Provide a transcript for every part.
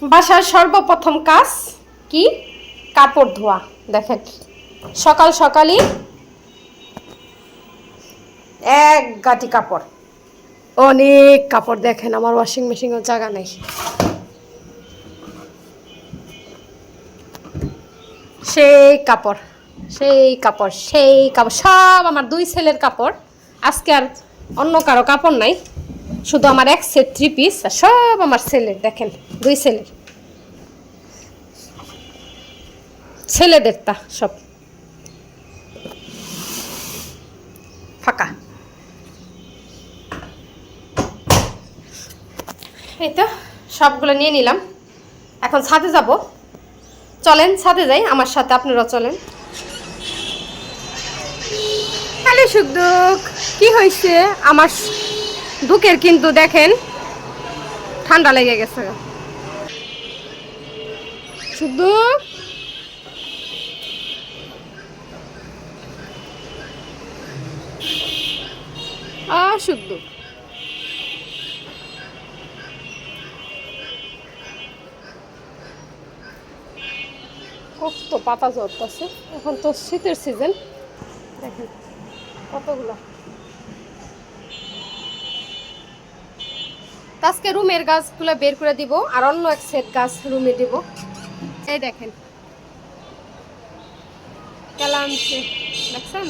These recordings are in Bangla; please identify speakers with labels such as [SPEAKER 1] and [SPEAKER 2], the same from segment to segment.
[SPEAKER 1] বাসার সর্বপ্রথম কাজ কি? কাপড় ধোয়া। দেখেন সকাল সকালই এক গাঁটি কাপড়, অনেক কাপড়। দেখেন আমার ওয়াশিং মেশিনের জায়গা নেই। সেই কাপড় সেই কাপড় সেই কাপড় সব আমার দুই ছেলের কাপড়। আজকে আর অন্য কারো কাপড় নাই, শুধু আমার এক সেট 3 পিস, সব আমার ছেলের। দেখেন দুই ছেলেদেরটা সব ফাঁকা। এই তো সবগুলো নিয়ে নিলাম, এখন ছাদে যাব। চলেন ছাদে যাই, আমার সাথে আপনারা চলেন। হ্যালো সুখ দুঃখ, কি হয়েছে আমার দুঃখের? কিন্তু দেখেন ঠান্ডা লেগে গেছে। সুখ দুঃখ, সুখ দুঃখ, কত পাতা ঝরতেছে। এখন তো শীতের সিজন, দেখেন কতগুলো। আজকে রুমের গাছগুলো বের করে দিব, আর অন্য এক সেট গাছ রুমে দিব। এই দেখেন কেলামছে, দেখছেন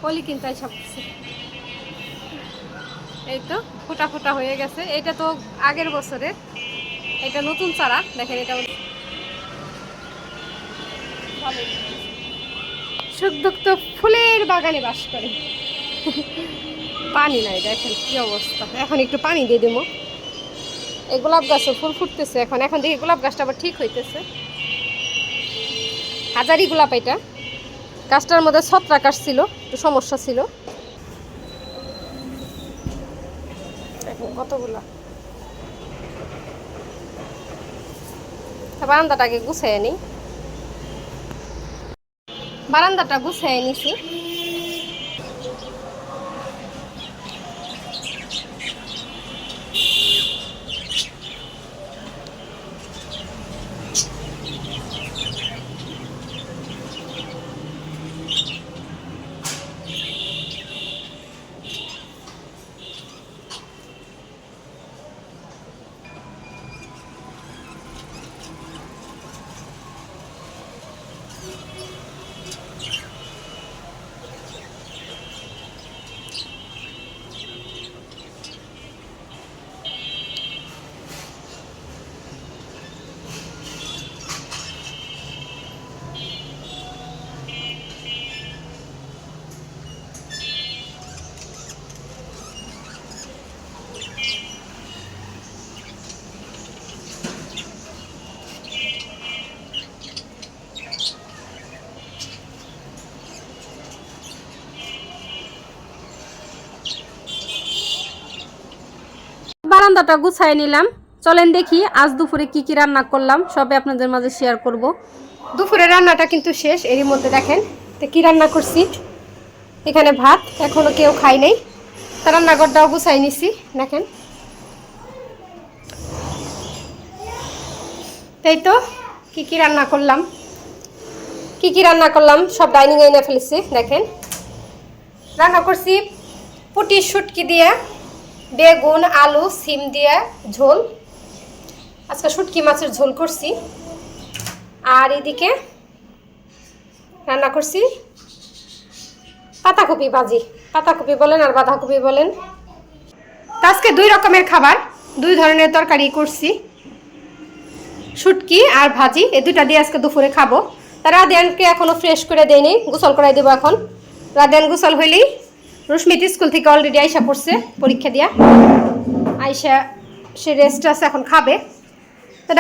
[SPEAKER 1] কলি কিন্তু এইসব। এই তো ফোটা ফোটা হয়ে গেছে। এটা তো আগের বছরের, এটা নতুন চারা। দেখেন এটা সুখ দুঃখ তো ফুলের বাগানে বাস করে। পানি নাই, দেখেন কি অবস্থা। এখন একটু পানি দিয়ে দেবো। এই গোলাপ গাছে ফুল ফুটতেছে এখন। এখন দেখি গোলাপ গাছটা আবার ঠিক হইতেছে। হাজারি গোলাপ এটা। গাছটার মধ্যে ছত্রাক আসছিল, একটু সমস্যা ছিল। দেখেন কতগুলা। বারান্দাটাকে গুছাই নিই, বারান্দাটা গুছাই নিছি। বারান্দাটা গুছাই নিলাম। চলেন দেখি আজ দুপুরে কি কি রান্না করলাম, সবে আপনাদের মাঝে শেয়ার করব। দুপুরে রান্নাটা কিন্তু শেষ। এরই মধ্যে দেখেন তো কি রান্না করছি। এখানে ভাত, এখনো কেউ খাই নাই। তা রান্নাঘরটাও গুছাই নিছি। দেখেন তাই তো কি কি রান্না করলাম, কি কি রান্না করলাম সব ডাইনিং এনে ফেলেছি। দেখেন রান্না করছি পুটি শুটকি দিয়ে, বেগুন আলু সিম দিয়ে ঝোল। আজকে শুটকি মাছের ঝোল করছি। আর এদিকে রান্না করছি পাতাকপি ভাজি। পাতাকপি বলেন আর বাঁধাকপি বলেন। আজকে দুই রকমের খাবার, দুই ধরনের তরকারি করছি, শুটকি আর ভাজি। এই দুইটা দিয়ে আজকে দুপুরে খাবো। তা রাদিয়ানকে এখনো ফ্রেশ করে দেয়নি, গোসল করাই দেবো এখন। রাদিয়ান গোসল হইলেই, রুস্মিত স্কুল থেকে অলরেডি আইসা পড়ছে পরীক্ষা দিয়া। আইসা সে রেস্ট আছে, এখন খাবে। তো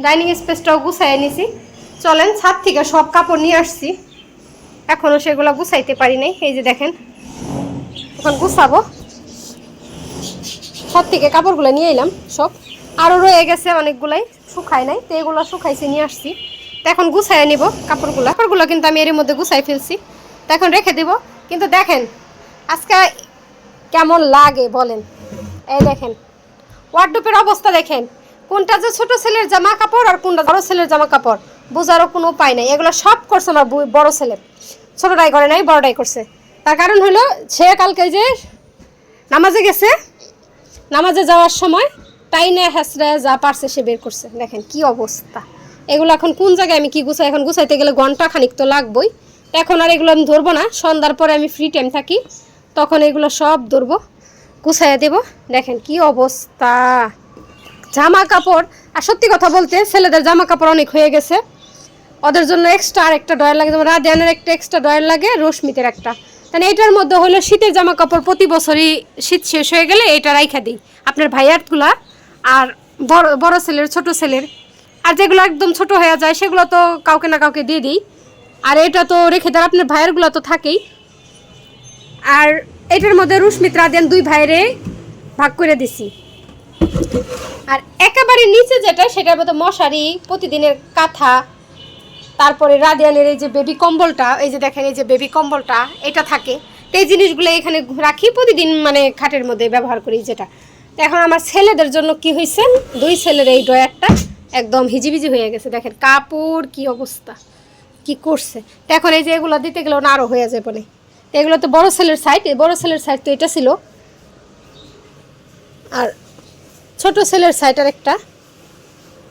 [SPEAKER 1] ডাইনিং স্পেসটাও গুছাই নিছি। চলেন ছাদ থেকে সব কাপড় নিয়ে আসছি, এখনও সেগুলো গুছাইতে পারি নাই। এই যে দেখেন এখন গুছাবো। ছাদ থেকে কাপড়গুলো নিয়ে এলাম সব, আরও রয়ে গেছে অনেকগুলাই, শুকাই নাই। তো এগুলো শুকাইছে নিয়ে আসছি। তো এখন গুছাই নিব কাপড়গুলো কিন্তু আমি এর মধ্যে গুছাই ফেলছি। তো এখন রেখে দিব। কিন্তু দেখেন আজকে কেমন লাগে বলেন। এই দেখেন ওয়ার্ডরোবের অবস্থা দেখেন, কোনটা যে ছোট ছেলের জামা কাপড় আর কোনটা বড় ছেলের জামা কাপড় বোঝারও কোনো উপায় নাই। এগুলো সব করছে আমার বড় ছেলে, ছোটটাই করে নাই, বড়টাই করছে। তার কারণ হলো সে কালকে যে নামাজে গেছে, নামাজে যাওয়ার সময় টাইনে হ্যাসড়ায় যা পারছে সে বের করছে। দেখেন কি অবস্থা। এগুলো এখন কোন জায়গায় আমি কি গুছাই, এখন গুছাইতে গেলে ঘন্টা খানিক তো লাগবেই। এখন আর এগুলো আমি ধরবো না, সন্ধ্যার পরে আমি ফ্রি টাইম থাকি তখন এগুলো সব ধরবো, গুছাইয়া দেব। দেখেন কি অবস্থা জামা কাপড়। আর সত্যি কথা বলতে ছেলেদের জামা কাপড় অনেক হয়ে গেছে, ওদের জন্য এক্সট্রা আর একটা ড্রয়ার লাগে, যেমন রাদিয়ানের একটা এক্সট্রা ড্রয়ার লাগে, রশ্মিতের একটা। তাহলে এটার মধ্যে হলো শীতের জামা কাপড় প্রতি বছরই শীত শেষ হয়ে গেলে এটা রাইখা দিই, আপনার ভাইয়ারগুলা আর বড় ছেলের, ছোট ছেলের। আর যেগুলো একদম ছোট হয়ে যায় সেগুলো তো কাউকে না কাউকে দিয়ে দিই। আর এটা তো রেখে দেয়, আপনার ভাইয়েরগুলো তো থাকেই। আর এটার মধ্যে রুশমিত রাদিয়ান দুই ভাইরে ভাগ করে দিছি। আর একেবারে নিচে যেটা সেটার মধ্যে মশারি, প্রতিদিনের কাঁথা, তারপরে রাদিয়ানের এই যে বেবি কম্বলটা, এই যে দেখেন এই যে বেবি কম্বলটা এটা থাকে। তো এই জিনিসগুলো এখানে রাখি, প্রতিদিন মানে খাটের মধ্যে ব্যবহার করি যেটা। তো এখন আমার ছেলেদের জন্য কি হয়েছে, দুই ছেলের এই ড্রয়ারটা একদম হিজিবিজি হয়ে গেছে। দেখেন কাপড় কি অবস্থা, কি করছে। তো এখন এই যে এগুলো দিতে গেলেও না আরও হয়ে যাবে না। তো এগুলো তো বড় ছেলের সাইড, বড় ছেলের সাইড তো এটা ছিল, আর ছোট ছেলের সাইড আর একটা,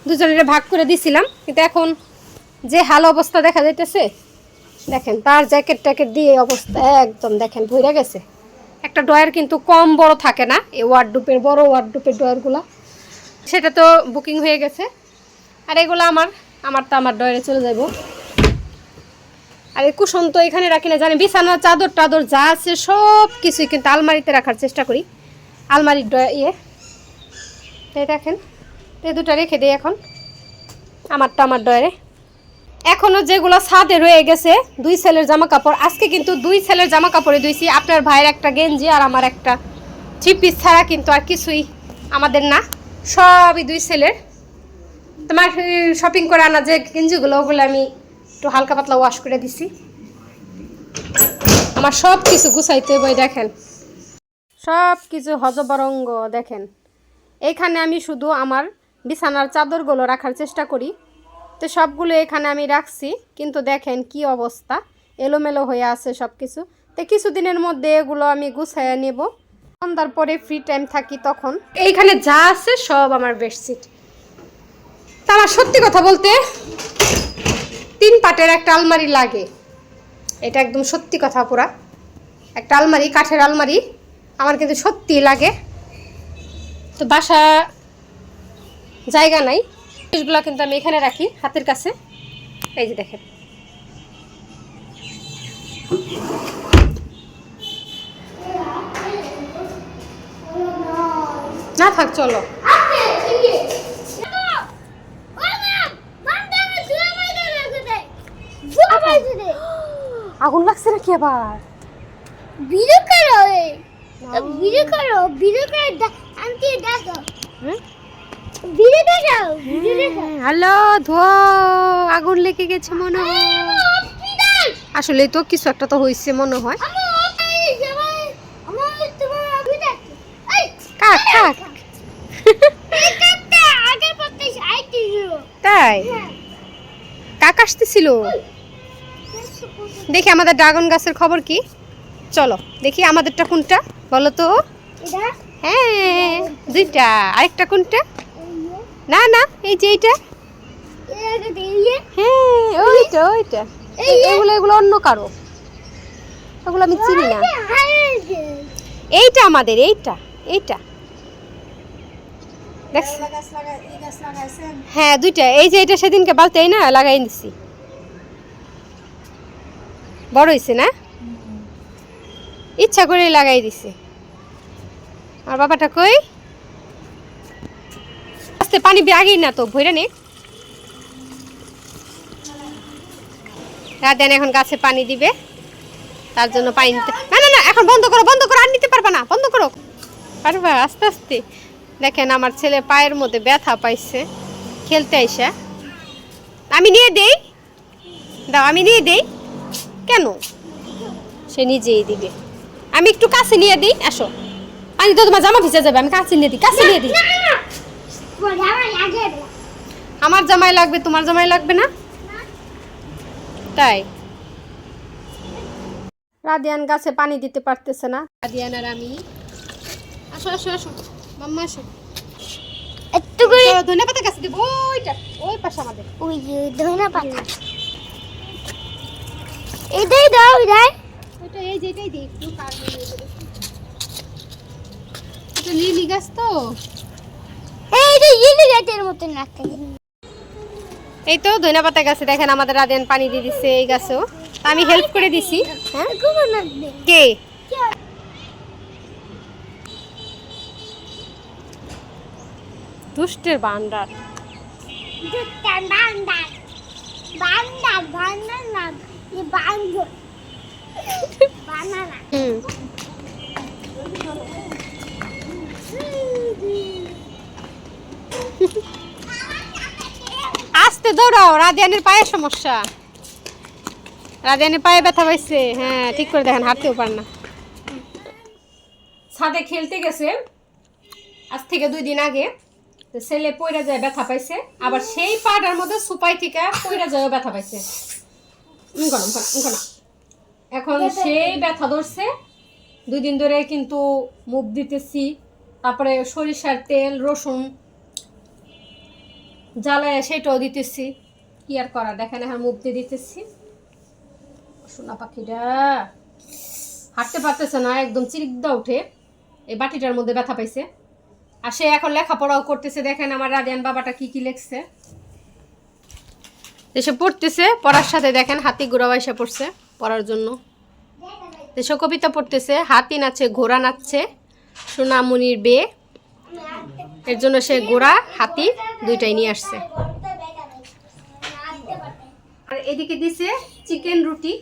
[SPEAKER 1] দুজনের ভাগ করে দিছিলাম। কিন্তু এখন যে হাল অবস্থা দেখা যাইতেছে, দেখেন তার জ্যাকেট ট্যাকেট দিয়ে অবস্থা একদম দেখেন ভরে গেছে। একটা ড্রয়ার কিন্তু কম বড় থাকে না, এই ওয়ার্ডরোবের বড় ওয়ার্ডরোবের ড্রয়ারগুলো, সেটা তো বুকিং হয়ে গেছে। আর এগুলো আমার তো আমার ড্রয়ারে চলে যাব। আর এই কুশন তো এখানে রাখি না, জানি বিছানা চাদর টাদর যা আছে সব কিছুই কিন্তু আলমারিতে রাখার চেষ্টা করি, আলমারির তাই দেখেন এই দুটো রেখে দিই এখন আমার ড্রয়ারে। এখনও যেগুলো ছাদে রয়ে গেছে দুই ছেলের জামা কাপড়, আজকে কিন্তু দুই ছেলের জামা কাপড়ে ধুইছি। আপনার ভাইয়ের একটা গেঞ্জি আর আমার একটা থ্রি পিস ছাড়া কিন্তু আর কিছুই আমাদের না, সবই দুই ছেলের। তোমার শপিং করে আনা যে গেঞ্জিগুলো ওগুলো আমি একটু হালকা পাতলা ওয়াশ করে দিছি। আমার সব কিছু গুছাইতে বই দেখেন, সব কিছু হজবরঙ্গ। দেখেন এখানে আমি শুধু আমার বিছানার চাদরগুলো রাখার চেষ্টা করি, তো সবগুলো এখানে আমি রাখছি। কিন্তু দেখেন কি অবস্থা, এলোমেলো হয়ে আছে সব কিছু। তো কিছুদিনের মধ্যে এগুলো আমি গুছাইয়া নেব, সন্ধ্যার পরে ফ্রি টাইম থাকি তখন। এইখানে যা আছে সব আমার বেডশিট। তা আমার সত্যি কথা বলতে 3 পাটের একটা আলমারি লাগে, এটা একদম সত্যি কথা। পুরা একটা আলমারি, কাঠের আলমারি আমার কিন্তু সত্যি লাগে। তো বাসা জায়গা নাই, জিনিসগুলো কিন্তু আমি এখানে রাখি হাতের কাছে। এই যে দেখেন না থাক, চলো আগুন লাগছে নাকি আবার?
[SPEAKER 2] ভিডিও করো, ভিডিও করো, ভিডিও করে আনতে দেখো, ভিডিও দেখো, ভিডিও দেখো।
[SPEAKER 1] হ্যালো, ধোয়া আগুন লেগে গেছে মনে হয়। আসলে তো কিছু একটা তো হয়েছে মনে হয়। কাক কাক তাই কাক আসতেছিল। দেখি আমাদের ড্রাগন গাছের খবর কি, চলো দেখি আমাদেরটা কোনটা বলো তো। হ্যাঁ দুইটা, আরেকটা কোনটা? না না এই যে এইটা, হ্যাঁ ওইটা ওইটা। এগুলো অন্য কারো, ওগুলো আমি চিনি না। এইটা আমাদের, এইটা এইটা হ্যাঁ দুইটা। এই যে এটা সেদিনকে বালতে না লাগাই দিছি, বড় হয়েছে না, ইচ্ছা করে লাগাই দিছে। আর বাবাটা কই? আস্তে পানি আগেই না তো ভইরা নে। রাতেন এখন গাছে পানি দিবে, তার জন্য পানি নিতে। না না না এখন বন্ধ করো, বন্ধ করো, আর নিতে পারবা না, বন্ধ করো। পারবা আস্তে আস্তে। দেখেন আমার ছেলে পায়ের মধ্যে ব্যথা পাইছে খেলতে আইসা। আমি নিয়ে দেই, দাও আমি নিয়ে দেই। কেন? সে নিজেই দিবে। আমি একটু কাছে নিয়ে দিই, আসো। পানি তো তোমার জামা ভিজে যাবে, আমি কাছে নিয়ে দিই, কাছে নিয়ে দিই। আমার জামাই লাগবে, তোমার জামাই লাগবে না? তাই রাদিয়ান গাছে পানি দিতে পারতেছে না। রাদিয়ান আর আমি, আসো আসো আসো মাম্মা আসো।
[SPEAKER 2] একটু করে
[SPEAKER 1] ধনে পাতা গাছ দিব ওইটা, ওই পাশে আমাদের।
[SPEAKER 2] ওই যে ধনিয়া পাতা এটাই দাও এটাই।
[SPEAKER 1] ওইটা এই যেটাই দিই একটু কার নিয়ে দেবো। এটা লিলি গাছ তো,
[SPEAKER 2] এই যে ইলি গাছের মতন লাগছে।
[SPEAKER 1] এই তো ধনে পাতা গাছে দেখেন আমাদের রাদিয়ান পানি দিয়ে দিচ্ছে এই গাছেও। তা আমি হেল্প করে দিছি। হ্যাঁ
[SPEAKER 2] কোন লাগবে
[SPEAKER 1] কে দুষ্টের বান্দার।
[SPEAKER 2] দুটান বান্দার বান্দার বান্দার না এই বান্দর বানানা।
[SPEAKER 1] আস্তে দৌড়াও, রাদিয়ানের পায়ে সমস্যা। রাদিয়ানের পায়ে ব্যথা পাইছে। হ্যাঁ ঠিক করে দেখেন, হাঁটতেও পারে না। ছাদে খেলতে গেছে আজ থেকে 2 দিন আগে, তো ছেলে পইরা যায় ব্যথা পাইছে, আবার সেই পাটার মধ্যে সুপাই থেকে পইরা যায় ব্যথা পাইছে। এখন সেই ব্যথা ধরছে। 2 দিন ধরে কিন্তু মুখ দিতেছি, তারপরে সরিষার তেল রসুন জ্বালায় সেটাও দিতেছি। কি আর করা, দেখেন এখন মুখ দিয়ে দিতেছি। সোনা পাখিটা হাঁটতে পারতেছে না, একদম চিরিকদা উঠে। এই বাটিটার মধ্যে ব্যথা পাইছে। আর সে এখন লেখাপড়াও করতেছে। দেখেন আমার রাদিয়ান বাবাটা কি কি লিখছে, এসে পড়তেছে। পড়ার সাথে দেখেন হাতি ঘোড়া এসে পড়ছে পড়ার জন্য। দেশে কবিতা পড়তেছে, হাতি নাচে ঘোড়া নাচছে সোনামণির বিয়ে। এর জন্য সে ঘোড়া হাতি দুইটাই নিয়ে আসছে। আর এদিকে দিছে চিকেন রুটি।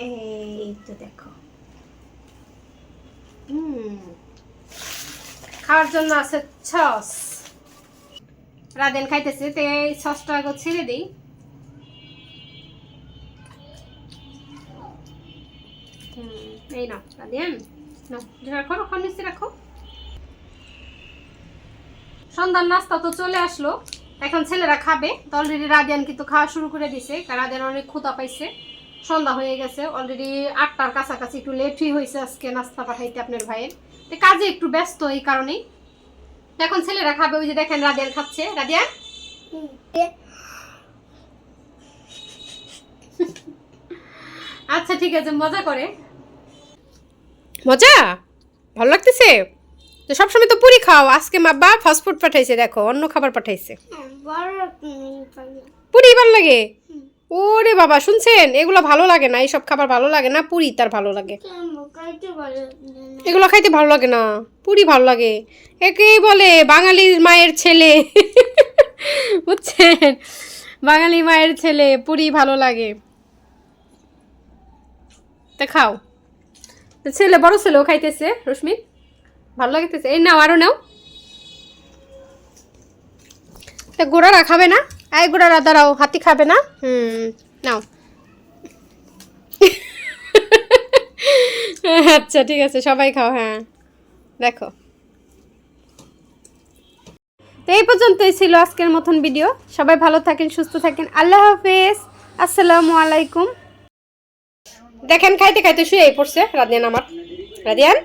[SPEAKER 1] এই তো দেখো, খাওয়ার জন্য আছে সস। রাদিয়ান খাইতেছে, তো এই সসটা আগে ছেড়ে দিই। এই নাও রাদিয়ান, নাও রাখো, রাখো নিচে রাখো। সন্ধ্যার নাস্তা তো চলে আসলো, এখন ছেলেরা খাবে। তো অলরেডি রাদিয়ান কিন্তু খাওয়া শুরু করে দিছে, কারণ রাদিয়ান অনেক ক্ষুধা পাইছে। সন্ধ্যা হয়ে গেছে অলরেডি, 8টার কাছাকাছি। একটু লেটই হয়েছে আজকে নাস্তা পাঠাইতে আপনার ভাইয়ের, তো কাজে একটু ব্যস্ত এই কারণেই। এখন ছেলেরা খাবে। ওই যে দেখেন রাদিয়ান খাচ্ছে। রাদিয়ান আচ্ছা ঠিক আছে, মজা করে। মজা ভালো লাগতেছে তো। সবসময় তো পুরি খাও, আজকে মা বা ফাস্টফুড পাঠাইছে, দেখো অন্য খাবার পাঠাইছে। পুরি ভালো লাগে? ওরে বাবা, শুনছেন, এগুলো ভালো লাগে না, এইসব খাবার ভালো লাগে না, পুরি তার ভালো লাগে। এগুলো খাইতে ভালো লাগে না, পুরি ভালো লাগে। একেই বলে বাঙালির মায়ের ছেলে। বুঝছেন, বাঙালি মায়ের ছেলে, পুরি ভালো লাগে। তা খাও। ছেলে বড় ছেলেও খাইতেছে, রশ্মি ভালো লাগতেছে। এই নাও, আরো নাও। তা গোড়ারা খাবে না? এই গোড়ারা দাঁড়াও, হাতি খাবে না? নাও। আচ্ছা ঠিক আছে, সবাই খাও। হ্যাঁ দেখো, তো এই পর্যন্তই ছিল আজকের মতন ভিডিও। সবাই ভালো থাকেন, সুস্থ থাকেন। আল্লাহ হাফেজ, আসসালামু আলাইকুম। দেখেন খাইতে খাইতে শুয়ে পড়ছে রাদিয়ান আমার। রাদিয়ান